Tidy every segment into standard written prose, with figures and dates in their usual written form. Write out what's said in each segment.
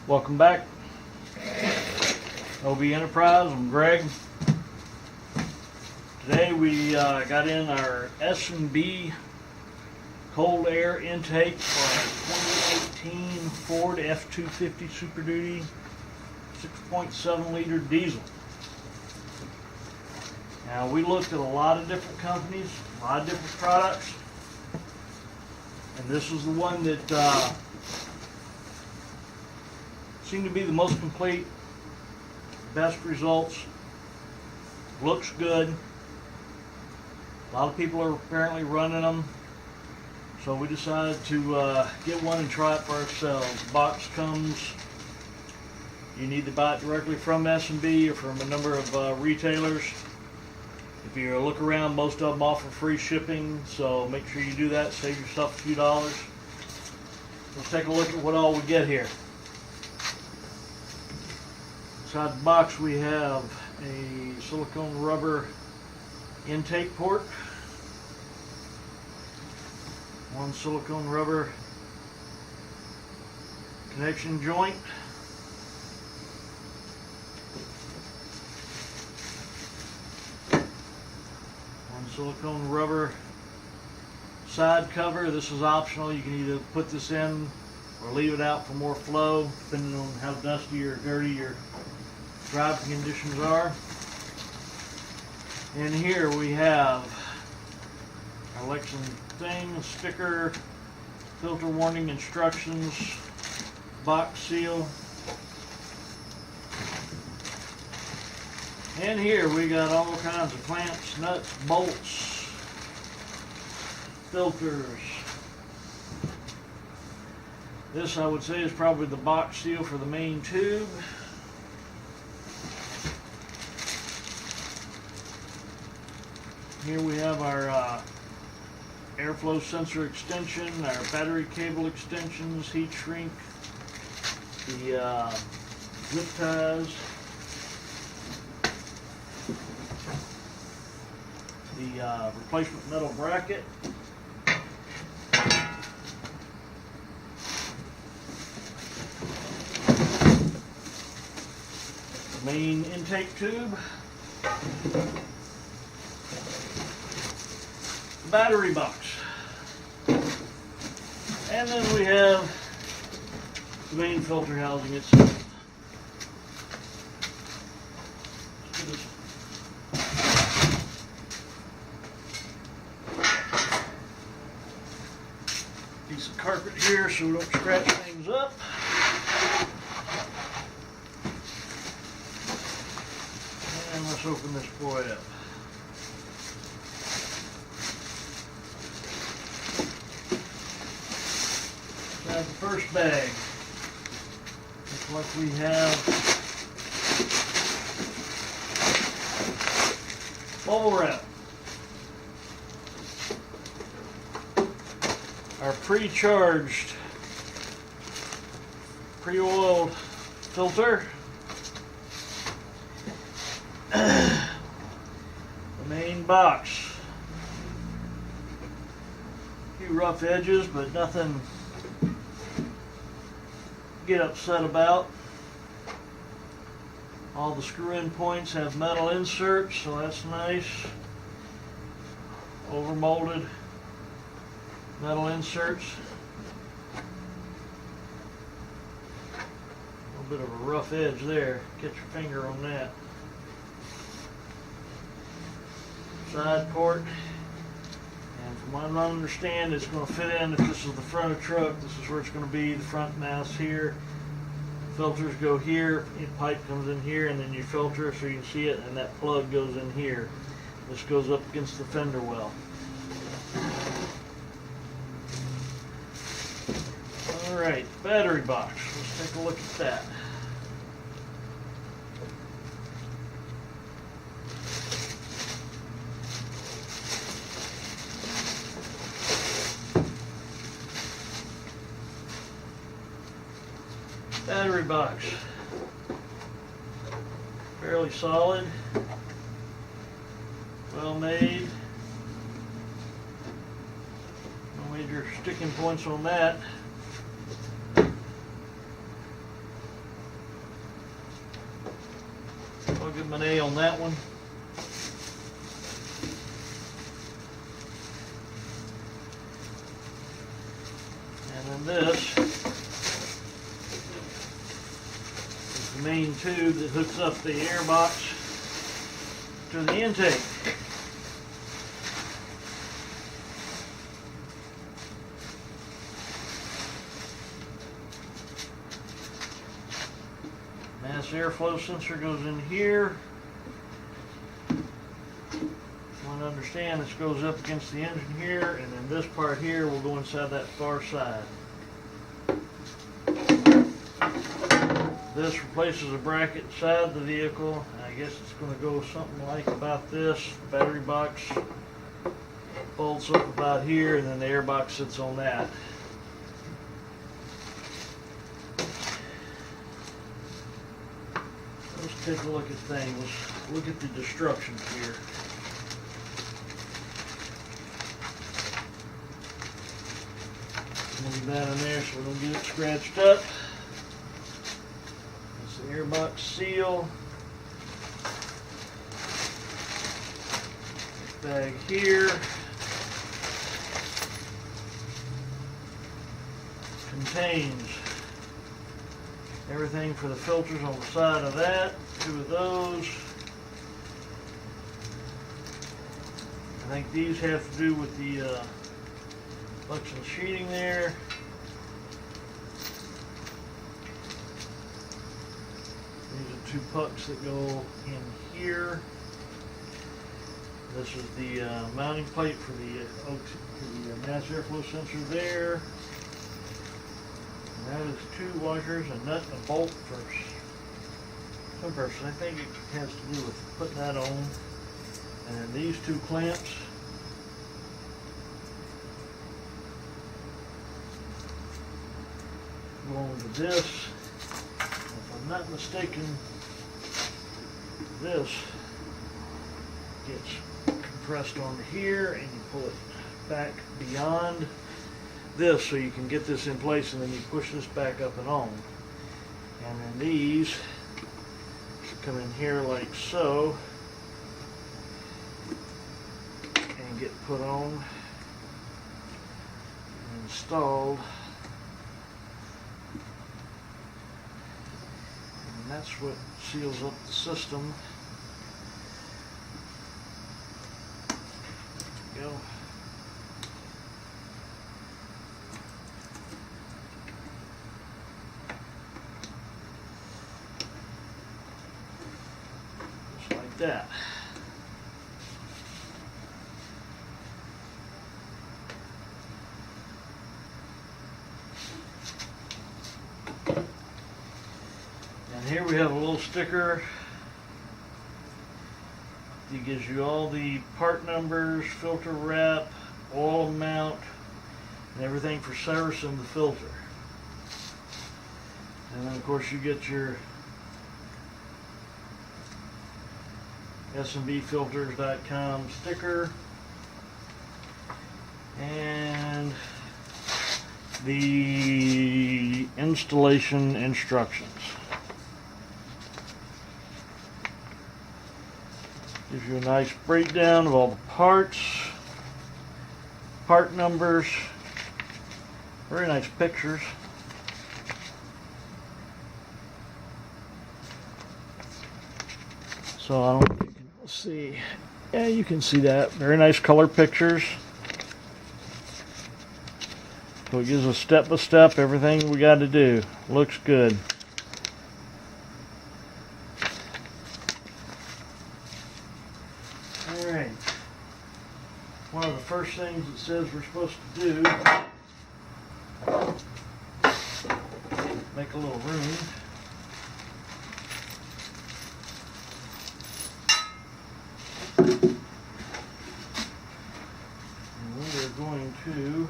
Welcome back. OB Enterprise, I'm Greg. Today we got in our S&B cold air intake for a 2018 Ford F250 Super Duty 6.7 liter diesel. Now we looked at a lot of different companies, a lot of different products, and this was the one that seemed to be the most complete, best results, looks good. A lot of people are apparently running them, so we decided to get one and try it for ourselves. The box comes, you need to buy it directly from S&B or from a number of retailers. If you look around, most of them offer free shipping, so make sure you do that, save yourself a few dollars. Let's take a look at what all we get here. Inside the box we have a silicone rubber intake port, one silicone rubber connection joint, one silicone rubber side cover. This is optional. You can either put this in or leave it out for more flow, depending on how dusty or dirty your driving conditions are. And here we have our Lexan thing, sticker, filter warning instructions, box seal. And here we got all kinds of clamps, nuts, bolts, filters. This, I would say, is probably the box seal for the main tube. Here we have our airflow sensor extension, our battery cable extensions, heat shrink, the zip ties, the replacement metal bracket, the main intake tube, battery box, and then we have the main filter housing itself. Piece of carpet here so we don't scratch things up. And let's open this boy up. The first bag. Looks like we have bubble wrap, our pre-charged, pre-oiled filter, the main box, a few rough edges but nothing get upset about. All the screw-in points have metal inserts, so that's nice. Over-molded metal inserts. A little bit of a rough edge there. Get your finger on that. Side port. And from what I understand, it's going to fit in if this is the front of the truck. This is where it's going to be, the front mouse here. Filters go here, your pipe comes in here, and then your filter, so you can see it, and that plug goes in here. This goes up against the fender well. Alright, battery box. Let's take a look at that. Battery box, fairly solid, well made, no major sticking points on that. I'll give them an A on that one. And then this is the main tube that hooks up the air box to the intake. Mass airflow sensor goes in here. You want to understand this goes up against the engine here, and then this part here will go inside that far side. This replaces a bracket inside the vehicle. I guess it's going to go something like about this. The battery box bolts up about here, and then the air box sits on that. Let's take a look at things. Let's look at the destruction here. Leave that in there so we don't get it scratched up. That's the airbox seal. This bag here contains everything for the filters on the side of that. 2 of those. I think these have to do with the flexible sheeting there. These are 2 pucks that go in here. This is the mounting plate for the mass airflow sensor there. And that is 2 washers, a nut and a bolt for some person. I think it has to do with putting that on. And then these 2 clamps. Go on to this. If I'm not mistaken, this gets compressed onto here, and you pull it back beyond this so you can get this in place, and then you push this back up and on. And then these come in here like so and get put on and installed. And that's what seals up the system. There we go. Just like that. And here we have a little sticker that gives you all the part numbers, filter wrap, oil amount, and everything for servicing the filter. And then of course you get your S&Bfilters.com sticker and the installation instructions. Gives you a nice breakdown of all the parts, part numbers, very nice pictures. So I don't know if you can see. Yeah, you can see that. Very nice color pictures. So it gives us step by step everything we got to do. Looks good. Alright. One of the first things it says we're supposed to do, make a little room. And we are going to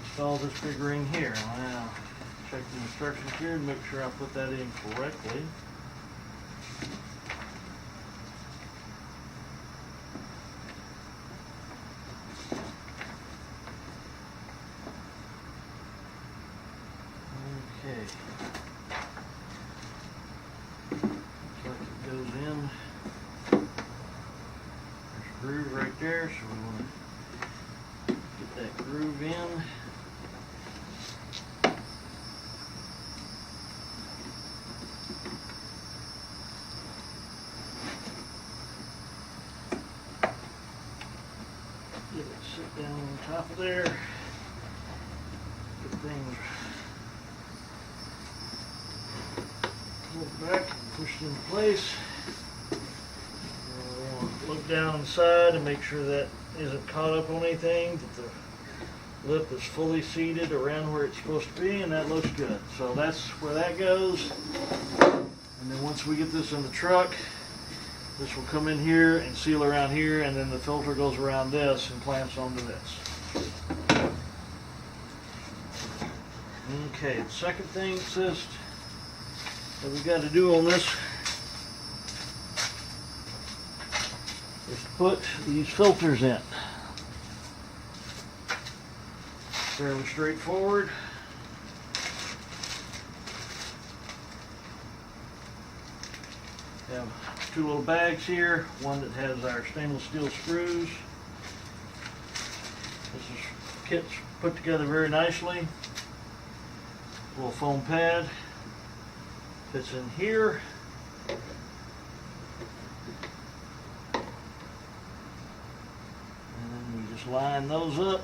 install this big ring here. Now, check the instructions here to make sure I put that in correctly. Okay. top of there. Get things pulled back and pushed into place. We want to look down inside and make sure that isn't caught up on anything, that the lip is fully seated around where it's supposed to be, and that looks good. So that's where that goes. And then once we get this in the truck, this will come in here and seal around here, and then the filter goes around this and clamps onto this. Okay, the second thing that we got to do on this is put these filters in. Fairly straightforward. We have two little bags here, one that has our stainless steel screws. Kit's put together very nicely. Little foam pad fits in here. And then we just line those up.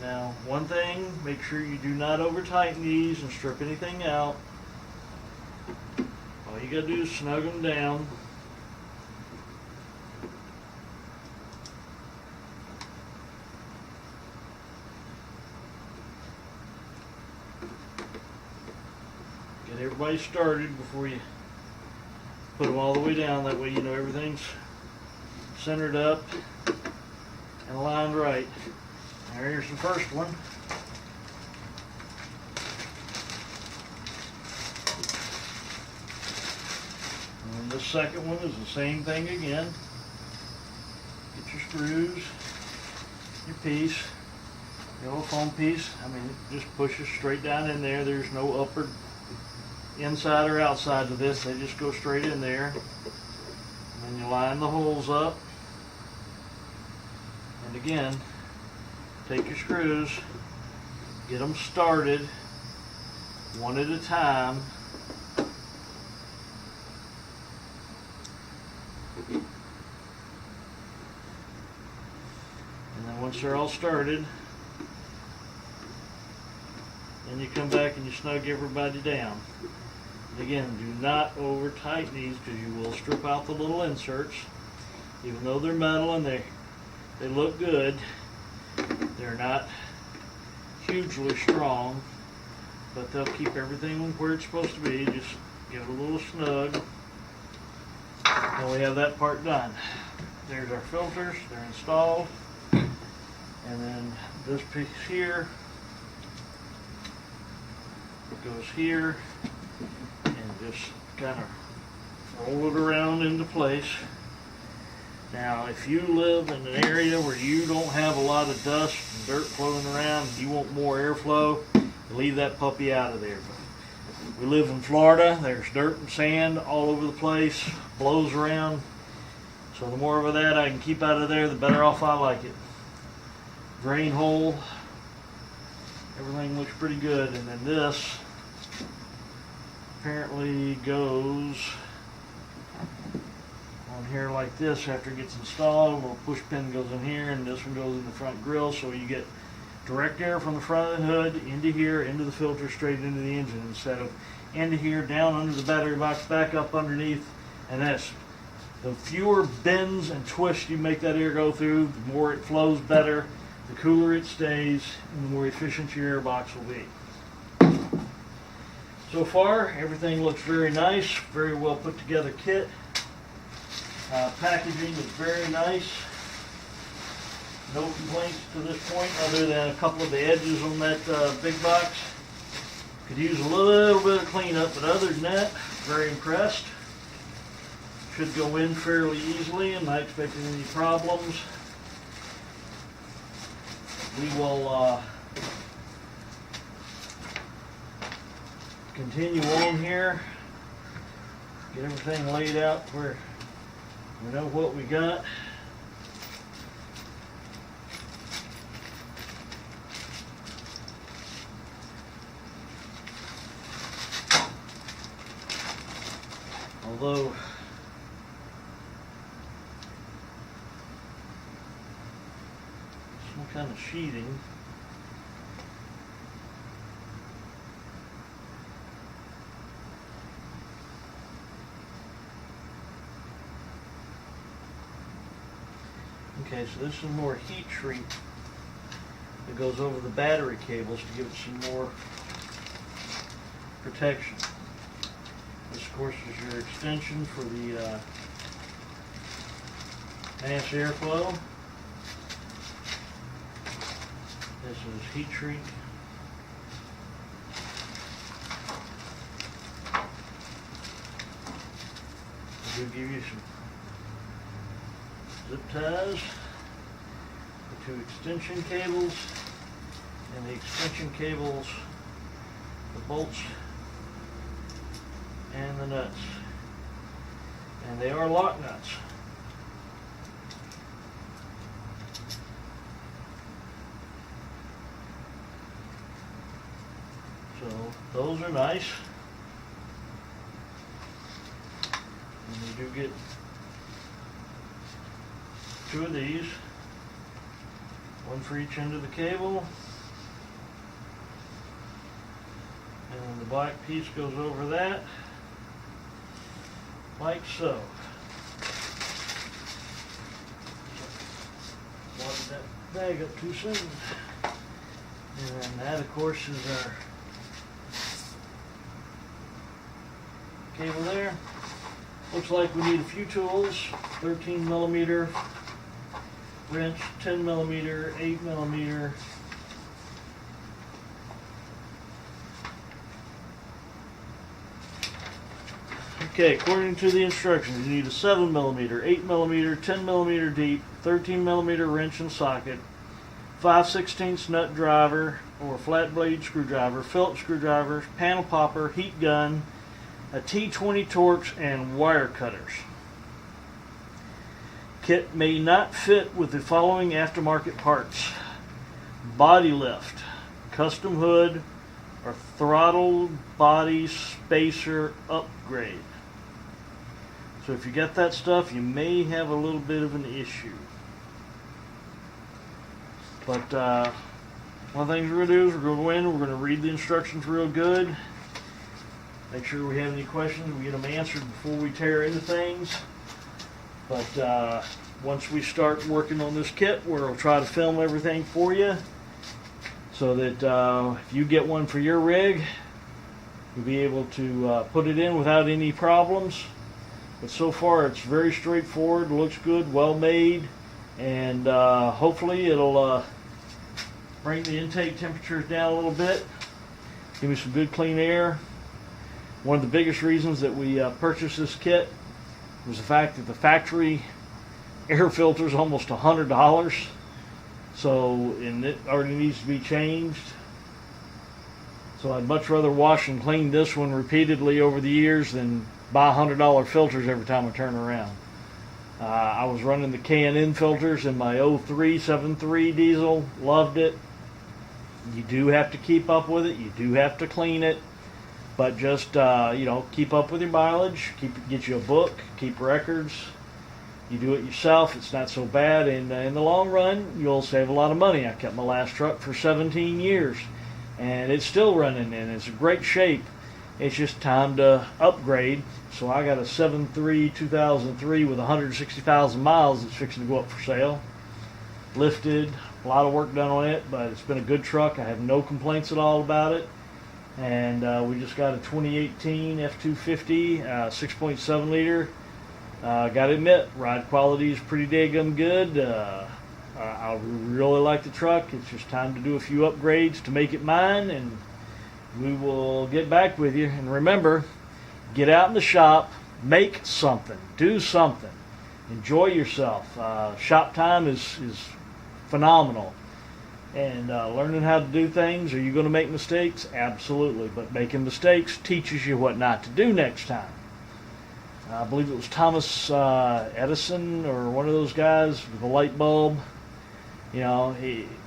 Now, one thing, make sure you do not over tighten these and strip anything out. All you gotta do is snug them down. Get everybody started before you put them all the way down. That way you know everything's centered up and aligned right. Here's the first one. And the second one is the same thing again. Get your screws, your piece, your little foam piece. I mean, it just pushes straight down in there. There's no upper, inside or outside to this. They just go straight in there. And then you line the holes up. And again, take your screws, get them started one at a time. And then once they're all started, then you come back and you snug everybody down. And again, do not over tighten these because you will strip out the little inserts. Even though they're metal and they look good, they're not hugely strong, but they'll keep everything where it's supposed to be. Just give it a little snug, and we have that part done. There's our filters, they're installed, and then this piece here goes here, and just kind of roll it around into place. Now, if you live in an area where you don't have a lot of dust and dirt floating around, you want more airflow, leave that puppy out of there. We live in Florida. There's dirt and sand all over the place, blows around. So the more of that I can keep out of there, the better off I like it. Drain hole, everything looks pretty good. And then this apparently goes on here like this. After it gets installed, a little push pin goes in here, and this one goes in the front grill, so you get direct air from the front of the hood into here, into the filter, straight into the engine, instead of into here, down under the battery box, back up underneath. And that's, the fewer bends and twists you make that air go through, the more it flows better, the cooler it stays, and the more efficient your air box will be. So far, everything looks very nice, very well put together kit. Packaging is very nice. No complaints to this point, other than a couple of the edges on that big box. Could use a little bit of cleanup, but other than that, very impressed. Should go in fairly easily. I'm not expecting any problems. We will continue on here. Get everything laid out where we know what we got. Although kind of sheathing. Okay, so this is more heat shrink that goes over the battery cables to give it some more protection. This, of course, is your extension for the mass airflow. This is heat shrink. We'll give you some zip ties, the 2 extension cables, and the extension cables, the bolts, and the nuts. And they are lock nuts. So those are nice. And you do get 2 of these, 1 for each end of the cable, and the black piece goes over that, like so. Wadded that bag up too soon. And then that, of course, is our cable there. Looks like we need a few tools: 13 millimeter wrench, 10 millimeter, 8 millimeter. Okay, according to the instructions, you need a 7 millimeter, 8 millimeter, 10 millimeter deep, 13 millimeter wrench and socket, 5/16 nut driver or flat blade screwdriver, Phillips screwdriver, panel popper, heat gun, a T20 Torx, and wire cutters. Kit may not fit with the following aftermarket parts: body lift, custom hood, or throttle body spacer upgrade. So if you get that stuff, you may have a little bit of an issue. But one of the things we're going to do is we're going to go in, we're going to read the instructions real good, make sure we have any questions, we get them answered before we tear into things. But once we start working on this kit, we'll try to film everything for you, so that if you get one for your rig, you'll be able to put it in without any problems. But so far it's very straightforward, looks good, well made, and hopefully it'll bring the intake temperatures down a little bit, give me some good clean air. One of the biggest reasons that we purchased this kit was the fact that the factory air filter is almost $100. So, and it already needs to be changed. So I'd much rather wash and clean this one repeatedly over the years than buy $100 filters every time I turn around. I was running the K&N filters in my 03 7.3 diesel, loved it. You do have to keep up with it, you do have to clean it, but just keep up with your mileage, get you a book, keep records. You do it yourself, it's not so bad, and in the long run, you'll save a lot of money. I kept my last truck for 17 years, and it's still running, and it's in great shape. It's just time to upgrade. So I got a 7.3 2003 with 160,000 miles that's fixing to go up for sale. Lifted, a lot of work done on it, but it's been a good truck. I have no complaints at all about it. And we just got a 2018 F250 6.7 liter. Gotta admit, ride quality is pretty daggum good. I really like the truck. It's just time to do a few upgrades to make it mine, and we will get back with you. And remember, get out in the shop, make something, do something, enjoy yourself. Shop time is phenomenal. And learning how to do things, are you going to make mistakes? Absolutely. But making mistakes teaches you what not to do next time. I believe it was Thomas Edison or one of those guys with a light bulb.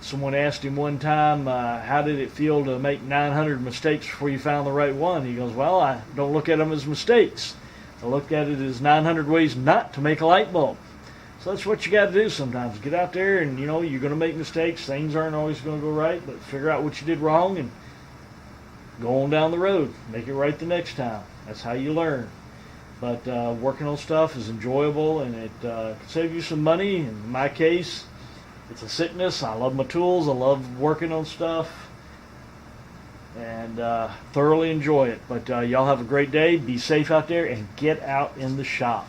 Someone asked him one time, how did it feel to make 900 mistakes before you found the right one? He goes, well, I don't look at them as mistakes. I look at it as 900 ways not to make a light bulb. So So that's what you got to do sometimes. Get out there and, you're going to make mistakes. Things aren't always going to go right, but figure out what you did wrong and go on down the road. Make it right the next time. That's how you learn. But working on stuff is enjoyable, and it can save you some money. In my case, it's a sickness. I love my tools. I love working on stuff, and thoroughly enjoy it. But y'all have a great day. Be safe out there and get out in the shop.